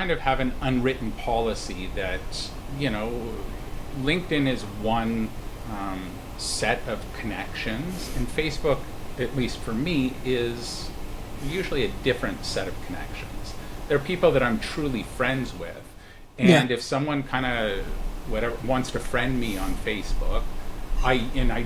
kind of have an unwritten policy that, LinkedIn is one set of connections, and Facebook, at least for me, is usually a different set of connections. There are people that I'm truly friends with, and if someone kind of wants to friend me on Facebook, I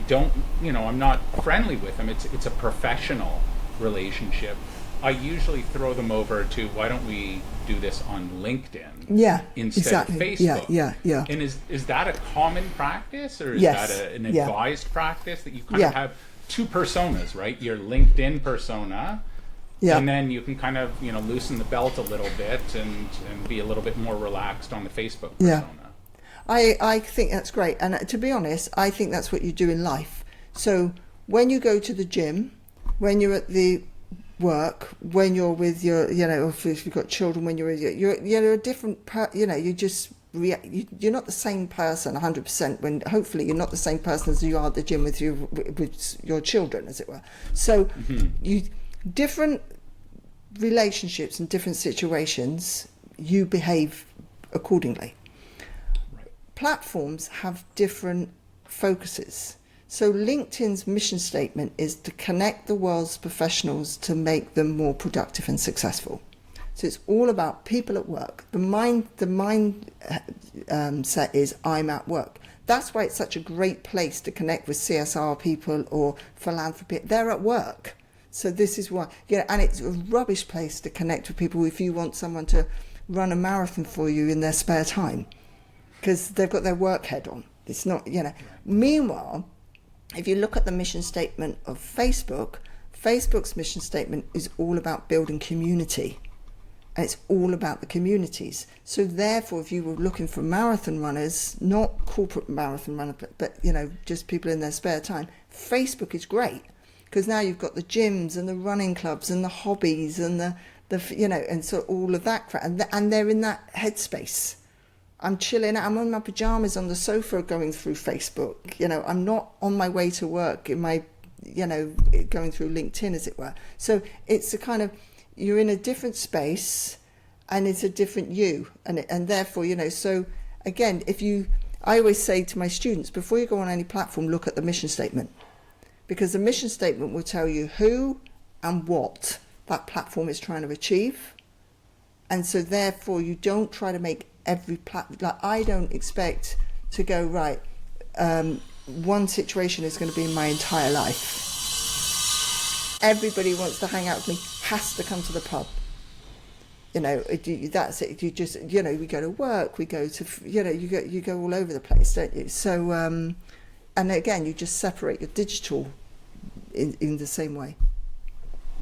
don't, I'm not friendly with them. It's a professional relationship. I usually throw them over to, why don't we do this on LinkedIn instead of Facebook? Yeah. And is that a common practice, or is Yes. that an advised practice, that you kind of have two personas, right? Your LinkedIn persona, and then you can kind of, loosen the belt a little bit and be a little bit more relaxed on the Facebook persona. I think that's great. And to be honest, I think that's what you do in life. So when you go to the gym, when you're at the work, when you're with your, if you've got children, when you're a different, you're not the same person 100%, when hopefully you're not the same person as you are at the gym with your children, as it were. So you different relationships and different situations, you behave accordingly. Platforms have different focuses. So LinkedIn's mission statement is to connect the world's professionals to make them more productive and successful. So it's all about people at work. The mind set is, I'm at work. That's why it's such a great place to connect with CSR people or philanthropy. They're at work. So this is why, and it's a rubbish place to connect with people if you want someone to run a marathon for you in their spare time, because they've got their work head on. It's not, Meanwhile, if you look at the mission statement of Facebook, Facebook's mission statement is all about building community. And it's all about the communities. So therefore, if you were looking for marathon runners, not corporate marathon runners, but just people in their spare time, Facebook is great, because now you've got the gyms and the running clubs and the hobbies and the and so all of that crap, and they're in that headspace. I'm chilling. I'm in my pajamas on the sofa going through Facebook. I'm not on my way to work in my, going through LinkedIn, as it were. So it's a kind of, you're in a different space, and it's a different you, and therefore, so again, I always say to my students, before you go on any platform, look at the mission statement, because the mission statement will tell you who and what that platform is trying to achieve. And so therefore, you don't try to make every like, I don't expect to go, right, one situation is going to be in my entire life. Everybody wants to hang out with me, has to come to the pub. That's it. You just, we go to work, we go to, you go all over the place, don't you? So, and again, you just separate your digital in the same way.